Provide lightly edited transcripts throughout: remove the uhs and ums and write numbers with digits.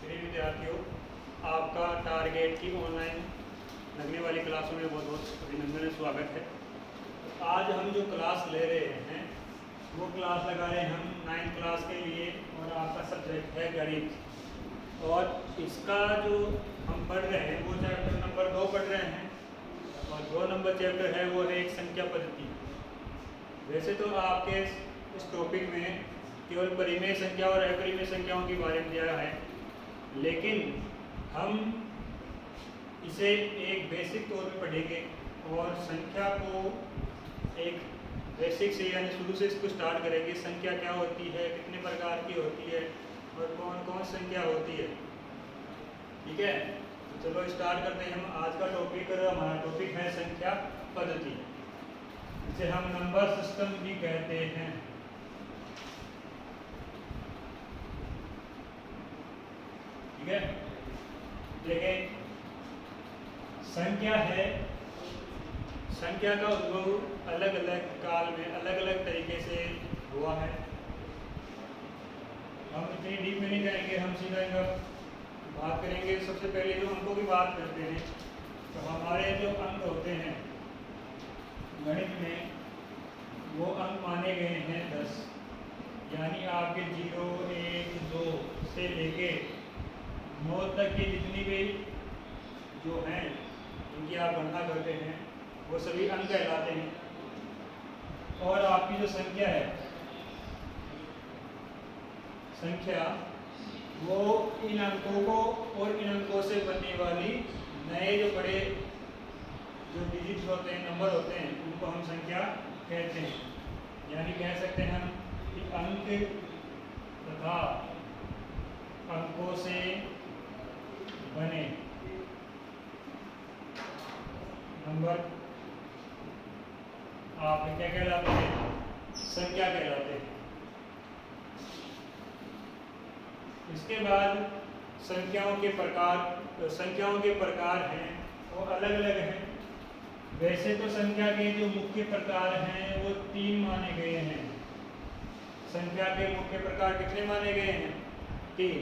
प्रिय विद्यार्थियों, आपका टारगेट की ऑनलाइन लगने वाली क्लासों में बहुत बहुत अभिनंदन और स्वागत है। आज हम जो क्लास ले रहे हैं वो क्लास लगा रहे हैं हम 9th क्लास के लिए और आपका सब्जेक्ट है गणित। और इसका जो हम पढ़ रहे हैं वो चैप्टर नंबर 2 पढ़ रहे हैं और 2 नंबर चैप्टर है वो है एक संख्या पद्धति। वैसे तो आपके इस टॉपिक में केवल परिमेय संख्या और अपरिमेय संख्याओं के बारे में दिया है, लेकिन हम इसे एक बेसिक तौर पे पढ़ेंगे और संख्या को एक बेसिक से यानी शुरू से इसको स्टार्ट करेंगे। संख्या क्या होती है, कितने प्रकार की होती है और कौन कौन संख्या होती है। ठीक है, तो चलो स्टार्ट करते हैं। हम आज का टॉपिक, हमारा टॉपिक है संख्या पद्धति, जिसे हम नंबर सिस्टम भी कहते हैं। ठीक है, देखें संख्या है, संख्या का उद्भव अलग अलग काल में अलग अलग तरीके से हुआ है। हम इतनी डीप में नहीं जाएंगे, हम सीधा इनका बात करेंगे। सबसे पहले जो अंकों की बात करते हैं तो हमारे जो अंक होते हैं गणित में वो अंक माने गए हैं 10, यानी आपके 0, 1, 2 से लेके 9 तक की जितनी भी जो हैं इनकी आप गणना करते हैं वो सभी अंक कहलाते हैं। और आपकी जो संख्या है, संख्या वो इन अंकों को और इन अंकों से बनने वाली नए जो बड़े जो डिजिट्स होते हैं, नंबर होते हैं, उनको हम संख्या कहते हैं। यानी कह सकते हैं हम कि अंक तथा अंकों से बने नंबर आप क्या कहलाते हैं, संख्या कहलाते हैं। इसके बाद संख्याओं के प्रकार हैं वो अलग अलग हैं। वैसे तो संख्या के जो मुख्य प्रकार हैं वो 3 माने गए हैं। संख्या के मुख्य प्रकार कितने माने गए हैं? 3।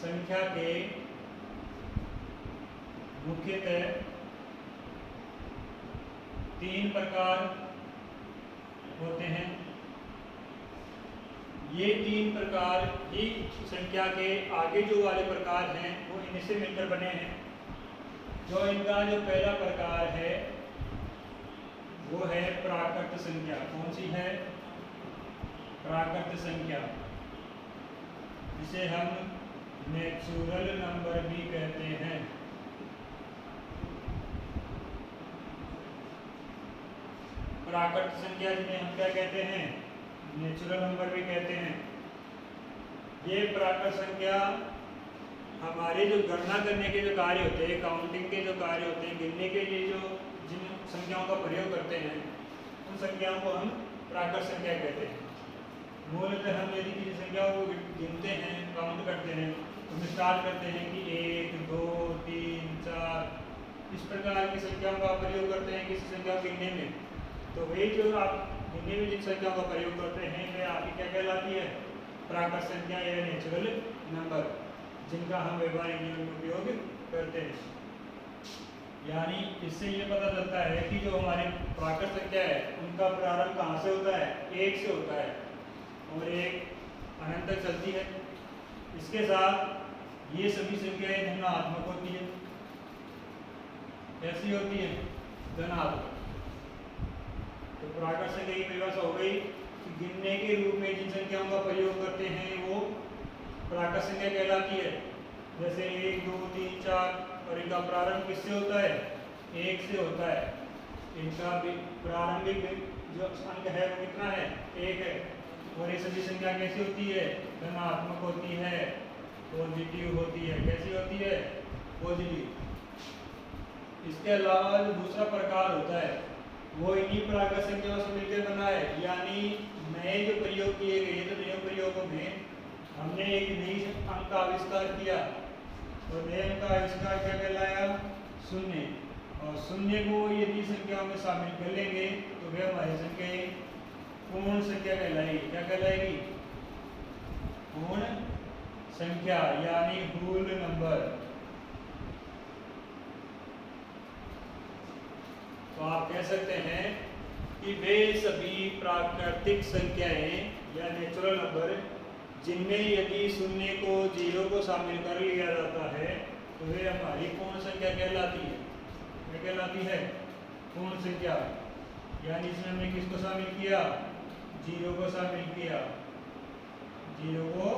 संख्या के मुख्यतः 3 प्रकार होते हैं। ये 3 प्रकार ही संख्या के आगे जो वाले प्रकार हैं वो इनसे मिलकर बने हैं। जो इनका जो पहला प्रकार है वो है प्राकृत संख्या। कौन सी है? प्राकृत संख्या, जिसे हम नेचुरल नंबर भी कहते हैं। प्राकृत संख्या जिन्हें हम क्या कहते हैं? नेचुरल नंबर भी कहते हैं। ये प्राकृत संख्या हमारे जो गणना करने के जो कार्य होते हैं, काउंटिंग के जो कार्य होते हैं, गिनने के लिए जो जिन संख्याओं का प्रयोग करते हैं उन संख्याओं को हम प्राकृत संख्या कहते हैं। मूलतः हम यदि किसी संख्या को गिनते हैं, काउंट करते हैं, तो स्टार्ट करते हैं कि 1, 2, 3, 4 इस प्रकार की संख्याओं का प्रयोग करते हैं किसी संख्या को गिनने में। तो वही जो आप गिनने में जिन संख्याओं का प्रयोग करते हैं वे आपकी क्या कहलाती है? प्राकृत संख्या या नेचुरल नंबर, जिनका हम व्यवहारिक जीवन में उपयोग करते हैं। यानी इससे ये पता चलता है कि जो हमारी प्राकृत संख्या है उनका प्रारंभ कहाँ से होता है? 1 से होता है और 1 अनंत तक चलती है। इसके साथ ये सभी संख्याएं धनात्मक होती है। कैसी होती है? धनात्मक। तो प्राकृत संख्या की परिभाषा हो गई कि गिनने के रूप में जिन संख्याओं का प्रयोग करते हैं वो प्राकृत संख्या कहलाती है। जैसे 1, 2, 3, 4 और इनका प्रारंभ किससे होता है? 1 से होता है। इनका प्रारंभिक जो अंक है वो कितना है? 1 है। और ये सभी संख्या कैसी होती है? धनात्मक होती है, पॉजिटिव होती है। कैसी होती है? पॉजिटिव। इसके अलावा जो दूसरा प्रकार होता है वो इन्हीं प्राकृत संख्याओं से मिलकर बना है। यानी नए जो प्रयोग किए गए, तो नए प्रयोगों में हमने एक नई अंक का आविष्कार किया और नए अंक का आविष्कार क्या कहलाया? शून्य। और शून्य को यदि संख्याओं में शामिल कर लेंगे तो वह हमारी संख्या पूर्ण संख्या कहलाएगी। क्या कहलाएगी? पूर्ण संख्या यानी होल नंबर। तो आप कह सकते हैं कि वे सभी प्राकृतिक संख्याएं या नेचुरल नंबर जिनमें यदि शून्य को जीरो को शामिल कर लिया जाता है तो वे हमारी पूर्ण संख्या कहलाती है। क्या कहलाती है? पूर्ण संख्या। यानी इसमें हमने किसको शामिल किया? जीरो को शामिल किया, जीरो को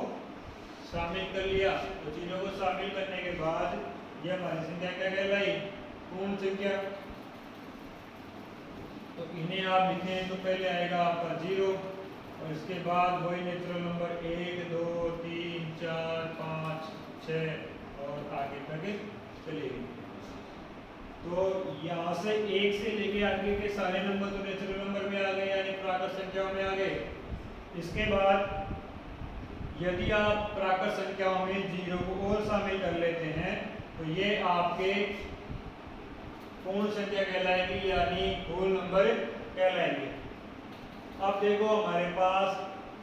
शामिल कर लिया। तो जीरो को शामिल करने के बाद ये हमारी संख्या क्या कहलाई? पूर्ण संख्या। तो इन्हें आप लिखें तो पहले आएगा आपका जीरो और इसके बाद वही नेचुरल नंबर 1 2 3 4 5 6 और आगे तक चलेगी। तो यहाँ से 1 से लेके आगे के सारे नंबर तो नेचुरल नंबर में आ गए यानी प्राकृत संख्याओं में आ गए। इसके बाद यदि आप प्राकृत संख्याओं में जीरो को और शामिल कर लेते हैं तो ये आपके पूर्ण संख्या कहलाएगी यानी होल नंबर कहलाएंगे। अब देखो हमारे पास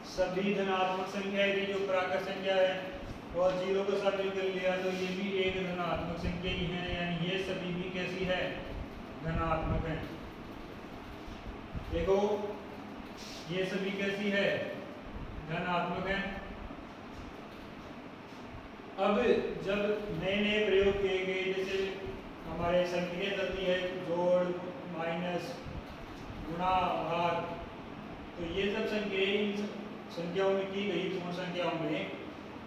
सभी धनात्मक संख्याएं थी जो प्राकृत संख्या है और जीरो को शामिल कर लिया तो ये भी एक धनात्मक संख्या ही है यानी ये सभी भी कैसी है? धनात्मक है। देखो ये सभी कैसी है? धनात्मक है। अब जब नए नए प्रयोग किए गए जैसे हमारे संख्या चलती है जोड़ माइनस गुणा भाग, तो ये सब संख्याओं में की गई पूर्ण संख्याओं में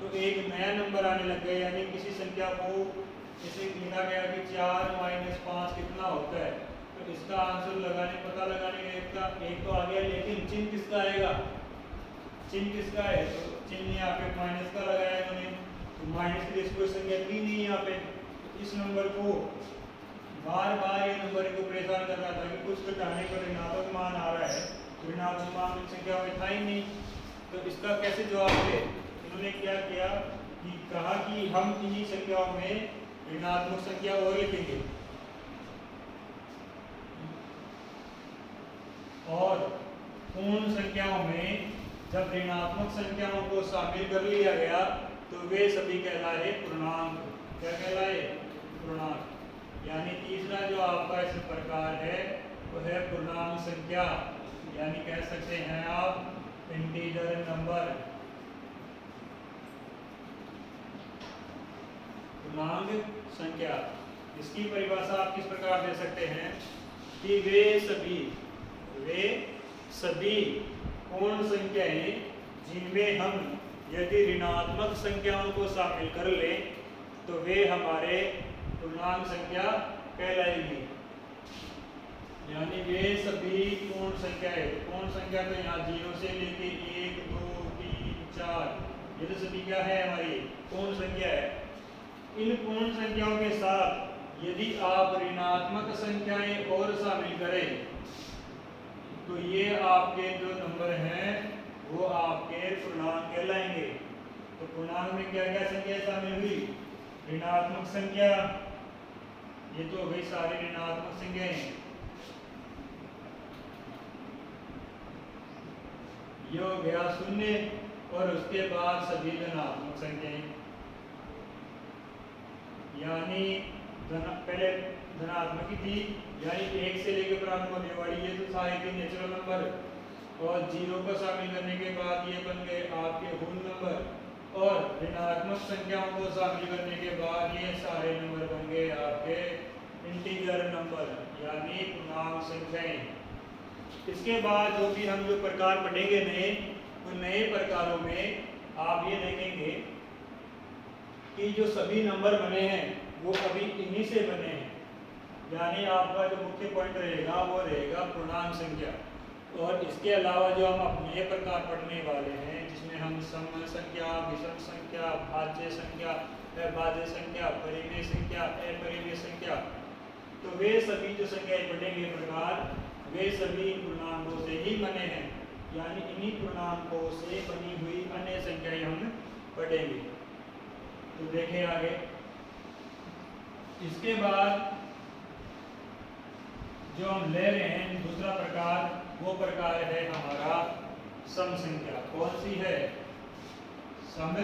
तो एक नया नंबर आने लग गया यानी किसी संख्या को जैसे लिखा गया कि 4 - 5 कितना होता है तो इसका आंसर पता लगाने का एक तो आ गया लेकिन चिन्ह किसका आएगा? चिन्ह किसका है? तो चिन्ह यहाँ पे माइनस का लगाया इन्होंने तो माइनस की कोई संख्या थी नहीं यहाँ पे। इस नंबर को बार बार ये नंबर को परेशान कर रहा था कि कुछ घटाने पर ऋणात्मक मान आ रहा है तो ऋणात्मक मान संख्या में था ही नहीं। तो इसका कैसे जवाब दे? इन्होंने क्या किया कि कहा कि हम इन्हीं संख्याओं में ऋणात्मक संख्या और लिखेंगे और पूर्ण संख्याओं में जब ऋणात्मक संख्याओं को शामिल कर लिया गया तो वे सभी कहलाए पूर्णांक। क्या कहलाए? पूर्णांक। यानी तीसरा जो आपका इस प्रकार है वो है पूर्णांक संख्या यानी कह सकते हैं आप इंटीजर नंबर। पूर्णांक संख्या इसकी परिभाषा आप किस प्रकार दे सकते हैं कि वे सभी पूर्ण संख्याएं जिनमें हम यदि ऋणात्मक संख्याओं को शामिल कर लें तो वे हमारे पूर्णांक संख्या कहलाएगी। यानी वे सभी पूर्ण संख्याएं, पूर्ण संख्या तो यहाँ 0 से लेके 1 2 3 4 ये तो सभी क्या है? हमारी पूर्ण संख्या है। इन पूर्ण संख्याओं के साथ यदि आप ऋणात्मक संख्याएं और शामिल करें तो ये आपके जो नंबर हैं वो आपके पूर्णांक कहलाएंगे। तो पूर्णांक में क्या क्या संख्या शामिल हुई? ऋणात्मक संख्या, ये तो हो गई सारी ऋणात्मक संख्याएं। ये हो गया शून्य और उसके बाद सभी धनात्मक संख्याएं यानी पहले धनात्मक ही थी यानी 1 से लेकर प्रारंभ होने वाली ये तो सारे थी नेचुरल नंबर और 0 को शामिल करने के बाद ये बन गए आपके होल नंबर और ऋणात्मक संख्याओं को शामिल करने के बाद ये सारे नंबर बन गए आपके इंटीजर नंबर यानी पूर्णांक संख्याएं। इसके बाद जो भी हम जो प्रकार पढ़ेंगे नए उन नए प्रकारों में आप ये देखेंगे कि जो सभी नंबर बने हैं वो अभी इन्हीं से बने हैं यानी आपका जो मुख्य पॉइंट रहेगा वो रहेगा पूर्णांक संख्या। और इसके अलावा जो हम अपने प्रकार पढ़ने वाले हैं जिसमें हम सम संख्या, विषम संख्या, भाज्य संख्या, अभाज्य संख्या, परिमेय संख्या, अपरिमेय संख्या, तो वे सभी जो संख्याएं पढ़ेंगे प्रकार वे सभी पूर्णांकों से ही बने हैं यानी इन्हीं पूर्णांकों से बनी हुई अन्य संख्याएं हम पढ़ेंगे। तो देखें आगे। इसके बाद जो हम ले रहे हैं दूसरा प्रकार वो प्रकार है हमारा सम संख्या। कौन सी है? सम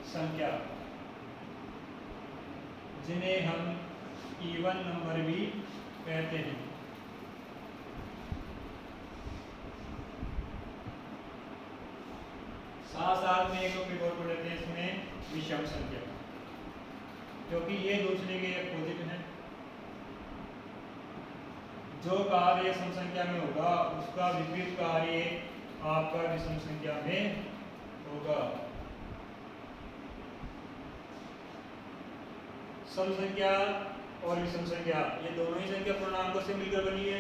संख्या, जिन्हें हम इवन नंबर भी कहते हैं। साथ साथ में एक टॉपिक और पढ़ते हैं इसमें, विषम संख्या, क्योंकि ये दूसरे के अपोजिट है। जो कार्य सम संख्या में होगा उसका विपरीत कार्य आपका विषम संख्या में होगा। सम संख्या और विषम संख्या ये दोनों ही संख्या पूर्णांकों से मिलकर बनी है,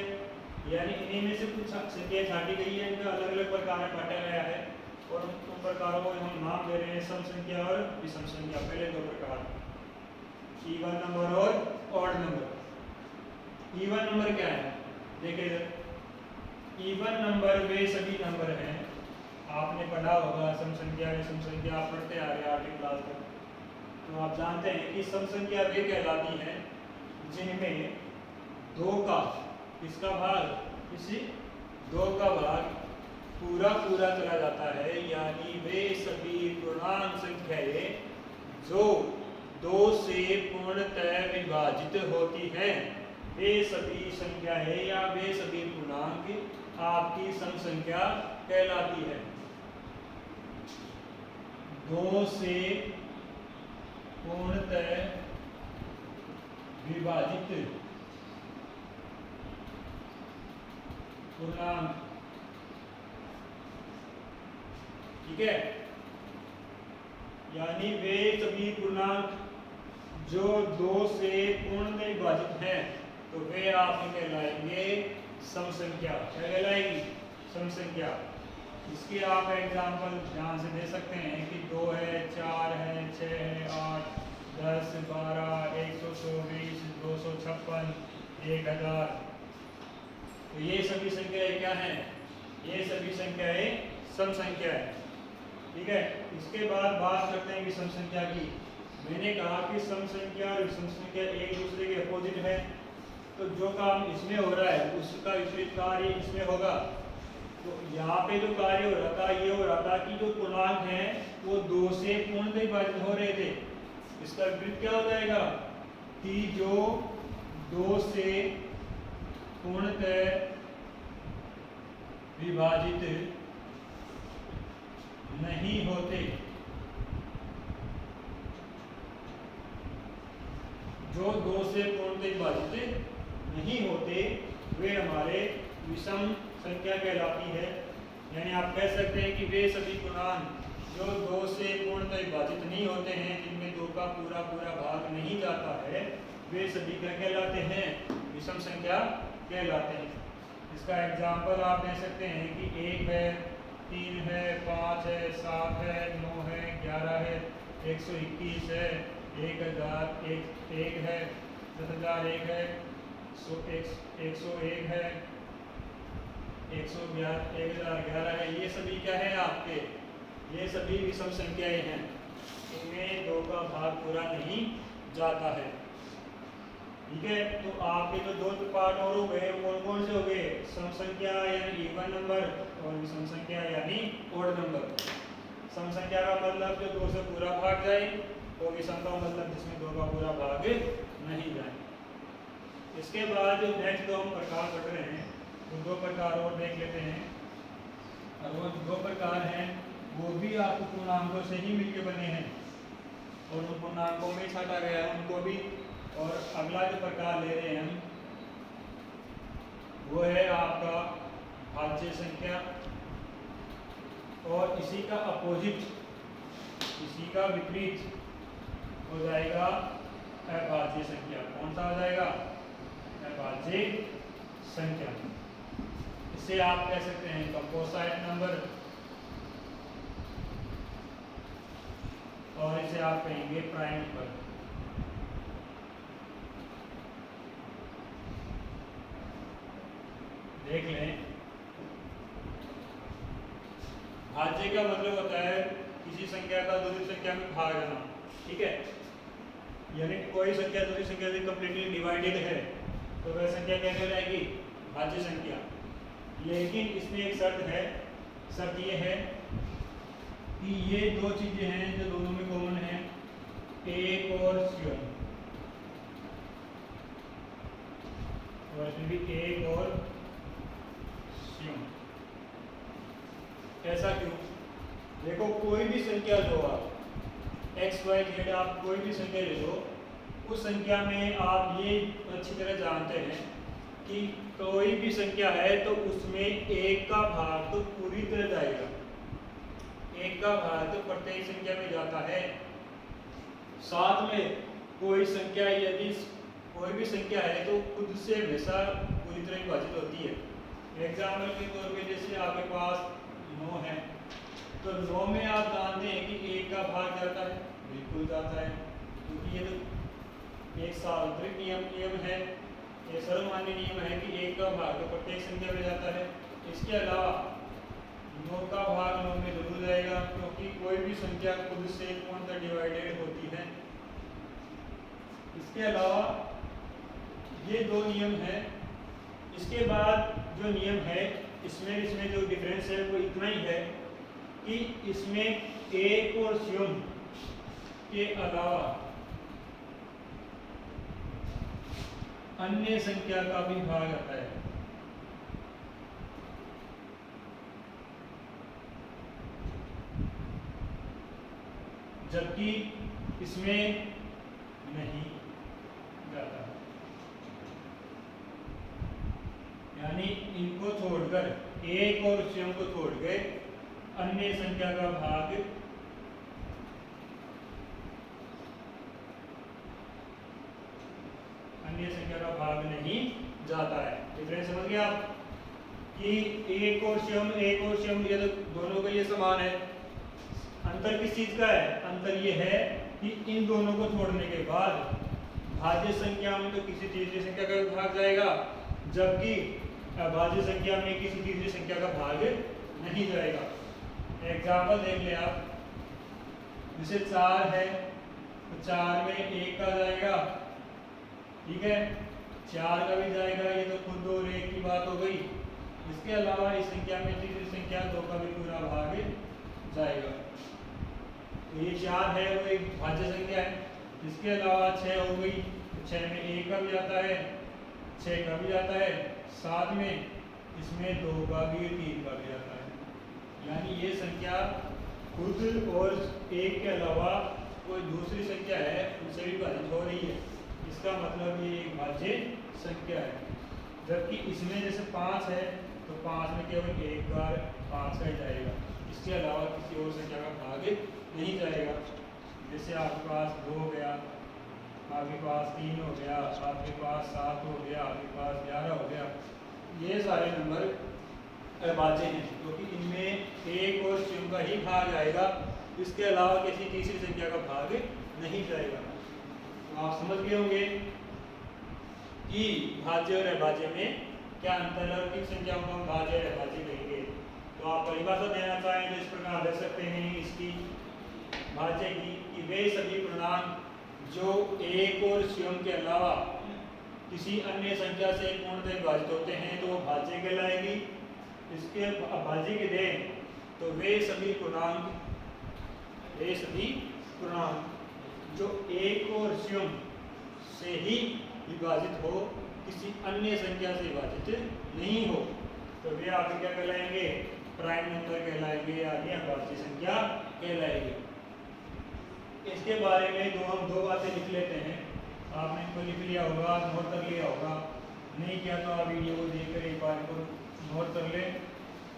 यानी इन्हीं में से कुछ संख्या छाटी गई है, इनका अलग अलग प्रकार में बांटा गया है और उन प्रकारों को हम नाम दे रहे हैं सम संख्या और विषम संख्या। पहले दो प्रकार, इवन नंबर और ऑड नंबर। इवन नंबर क्या है, देखिए इधर, इवन नंबर वे सभी नंबर हैं, आपने पढ़ा होगा सम संख्या विषम संख्या, आप पढ़ते आ रहे हैं 8वीं क्लास में, तो आप जानते हैं कि सम संख्या वे कहलाती हैं जिनमें दो का किसका भाग, किसी दो का भाग पूरा पूरा चला जाता है, यानी वे सभी पूर्णांक संख्याएं जो दो से पूर्णतः विभाजित होती हैं, वे सभी संख्याएं या वे सभी पूर्णांक आपकी सम संख्या कहलाती है। दो से पूर्णतः विभाजित पूर्णांक, ठीक है, यानी वे सभी पूर्णांक जो दो से पूर्णतः विभाजित हैं, तो वे आप कहलाएंगे सम संख्या। क्या कहलाएगी, सम संख्या। इसके आप एग्जाम्पल ध्यान से दे सकते हैं कि 2 है, 4 है, 6 है, 8, 10, 12, 124, 256, 1000। तो ये सभी संख्याएं क्या हैं, ये सभी संख्याएं सम संख्या है, ठीक है। इसके बाद बात करते हैं विषम संख्या की। मैंने कहा कि सम संख्या और विषम संख्या एक दूसरे के अपोजिट है, तो जो काम इसमें हो रहा है उसका विपरीत कार्य इसमें होगा। तो यहाँ पे जो कार्य हो रहा था, ये हो रहा था कि जो पूर्णांक हैं वो दो से पूर्णतः विभाजित हो रहे थे, इसका विपरीत क्या हो जाएगा कि जो दो से पूर्णतः विभाजित नहीं होते, जो दो से पूर्णतः विभाजित नहीं होते, वे हमारे विषम संख्या कहलाती है। यानी आप कह सकते हैं कि वे सभी पूर्णांक जो दो से पूर्णतः विभाजित नहीं होते हैं, जिनमें दो का पूरा पूरा भाग नहीं जाता है, वे सभी क्या कहलाते हैं, विषम संख्या कहलाते हैं। इसका एग्जाम्पल आप दे सकते हैं कि 1 है, 3 है, 5 है, 7 है, 9 है, 11 है, 121 है, 1000 1 है, 10,000 1 है, 101 है, 1011 है। ये सभी क्या है आपके, ये सभी विषम संख्याएं हैं, इनमें दो का भाग पूरा नहीं जाता है, ठीक है। तो आपके जो दो पार्ट और हो गए कौन कौन से हो गए, सम संख्या यानी इवन नंबर और विषम संख्या यानी ऑड नंबर। सम संख्या का मतलब जो दो से पूरा भाग जाए, और विषम का मतलब जिसमें दो का पूरा भाग नहीं जाए। इसके बाद जो नेक्स्ट दो हम प्रकार पढ़ रहे हैं, वो दो प्रकार और देख लेते हैं। और वो दो प्रकार हैं वो भी आपको पूर्णांकों से ही मिलकर बने हैं, और उन पूर्णांकों में छाटा गया है उनको भी। और अगला जो प्रकार ले रहे हैं हम, वो है आपका भाज्य संख्या, और इसी का अपोजिट, इसी का विपरीत हो जाएगा अभाज्य संख्या। कौन सा हो जाएगा, अभाज्य संख्या। इसे आप कह सकते हैं कंपोजिट नंबर, और इसे आप कहेंगे प्राइम नंबर। देख लें, भाज्य का मतलब होता है किसी संख्या का दूसरी संख्या में भाग जाना, ठीक है। यानी कोई संख्या दूसरी संख्या से कंप्लीटली डिवाइडेड है तो वह संख्या क्या कहलाएगी, भाज्य संख्या। लेकिन इसमें एक शर्त है, शर्त ये है कि ये दो चीजें हैं जो दोनों में कॉमन एक और स्वयं, और इसमें भी एक और स्वयं। ऐसा क्यों? देखो कोई भी संख्या लो आप, एक्स वाई जेड, आप कोई भी संख्या ले लो, उस संख्या में आप ये अच्छी तरह जानते हैं कि कोई भी संख्या है तो उसमें एक का भाग तो पूरी तरह जाएगा, एक का भाग तो प्रत्येक संख्या में जाता है। साथ में कोई संख्या, यदि कोई भी संख्या है तो खुद से हमेशा पूरी तरह विभाजित होती है। एग्जाम्पल के तौर पे जैसे आपके पास 9 है, तो 9 में आप जानते हैं कि एक का भाग जाता है, बिल्कुल जाता है, क्योंकि ये तो एक सार्वत्रिक नियम है, ये सर्वमान्य नियम है कि एक का भाग तो प्रत्येक संख्या में जाता है। इसके अलावा 9 का भाग 9 में जरूर जाएगा, क्योंकि कोई भी संख्या खुद से पूर्णतः डिवाइडेड होती है। इसके अलावा ये दो नियम है। इसके बाद जो नियम है, इसमें जो डिफरेंस है वो इतना ही है कि इसमें एक और स्वयं के अलावा अन्य संख्या का भी भाग आता है। जबकि इसमें नहीं जाता, यानी इनको छोड़कर, एक और स्वयं को छोड़ के अन्य संख्या का भाग नहीं जाता है। डिफरेंस समझ गए आप कि एक और स्वयं ये तो दोनों का ये समान है। अंतर किस चीज का है? अंतर ये है कि इन दोनों को छोड़ने के बाद भाज्य संख्या में तो किसी तीसरी संख्या का भाग जाएगा, जबकि अभाज्य संख्या में किसी तीसरी संख्या का भाग नहीं जाएगा। एग्जाम्पल देख ले आप, जैसे 4 है तो 4 में 1 का जाएगा, ठीक है, 4 का भी जाएगा, ये तो खुद 2 और 1 की बात हो गई। इसके अलावा इस संख्या में तीसरी संख्या 2 का भी पूरा भाग जाएगा। तो ये 4 है वो एक भाज्य संख्या है। इसके अलावा 6 हो गई, 6 में 1 का भी जाता है, 6 का भी जाता है, साथ में इसमें 2 का भी 3 का भी जाता है। यानी ये संख्या खुद और 1 के अलावा कोई दूसरी संख्या है उनसे भी भाजित हो रही है। इसका मतलब ये एक भाज्य संख्या है। जबकि इसमें जैसे 5 है तो 5 में केवल 1 बार 5 का ही जाएगा, इसके अलावा किसी और संख्या का भाग नहीं जाएगा। जैसे आपके पास 2 हो गया, आपके पास 3 हो गया, आपके पास 7 हो गया, आपके पास 11 हो गया, ये सारे नंबर अभाज्य हैं, क्योंकि इनमें एक और स्वयं का ही भाग आएगा, इसके अलावा किसी तीसरी संख्या का भाग नहीं जाएगा। तो आप समझ गए होंगे कि भाज्य और अभाज्य में क्या अंतर है और किस संख्या को हम भाज्य और अभाज्य कहेंगे। तो आप परिभाषा देना चाहें तो इस प्रकार दे सकते हैं इसकी भाज्य की, कि वे सभी पूर्णांक जो एक और स्वयं के अलावा किसी अन्य संख्या से पूर्णतः विभाजित होते हैं तो वो भाज्य कहलाएगी। इसके अभाज्य के दें तो वे सभी पूर्णांक जो एक और स्वयं से ही विभाजित हो, किसी अन्य संख्या से विभाजित नहीं हो, तो वे आपके क्या कहलाएंगे? प्राइम नंबर कहलाएंगे, यानी अभाज्य संख्या कहलाएगी। इसके बारे में हम दो बातें लिख लेते हैं। आपने इनको लिख लिया होगा, नोट कर लिया होगा, नहीं किया तो आप वीडियो को देखकर एक बार को नोट कर लें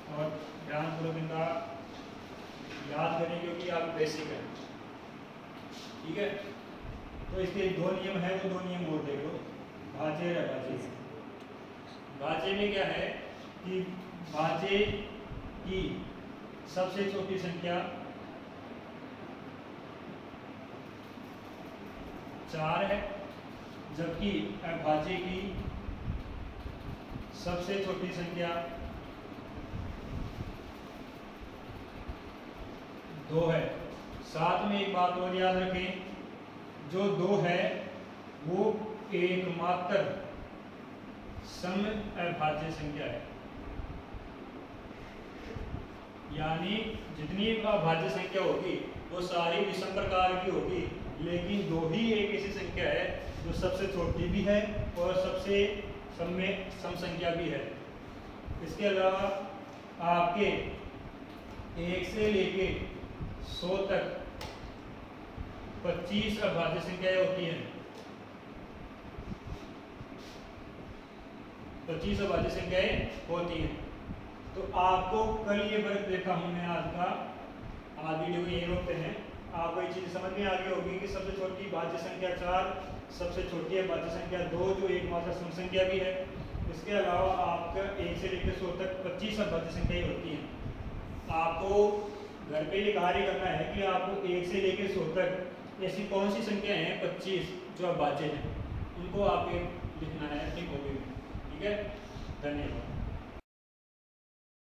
और ध्यानपूर्वक इनका याद करें, क्योंकि आप बेसिक है, ठीक है। तो इसके 2 नियम है, वो 2 नियम और देख लो, भाज्य और अभाज्य। भाज्य में क्या है कि भाज्य की सबसे छोटी संख्या 4 है, जबकि अभाज्य की सबसे छोटी संख्या 2 है। साथ में एक बात और याद रखें, जो 2 है वो एकमात्र सम अभाज्य संख्या है, यानी जितनी अभाज्य संख्या होगी वो सारी विषम प्रकार की होगी, लेकिन 2 ही एक ऐसी संख्या है जो सबसे छोटी भी है और सबसे सम संख्या भी है। इसके अलावा आपके 1 से लेके 100 तक 25 अभाज्य संख्याएं होती हैं। 25 अभाज्य संख्याएं होती हैं। तो आपको कल ये वर्ग देखा हमने आज वीडियो को यही रोकते हैं। आपको ये चीज़ समझ में आ गई होगी कि सबसे छोटी भाज्य संख्या 4, सबसे छोटी भाज्य संख्या 2 जो एकमात्र सम संख्या भी है। इसके अलावा आपका 1 से लेकर 100 तक 25 अभाज्य संख्याएं होती हैं। आपको घर पे ये कार्य करना है कि आपको 1 से लेकर 100 तक ऐसी कौन सी संख्या हैं 25 जो अभाज्य हैं, उनको आप लिखना है अपनी कॉपी में। ठीक है, धन्यवाद।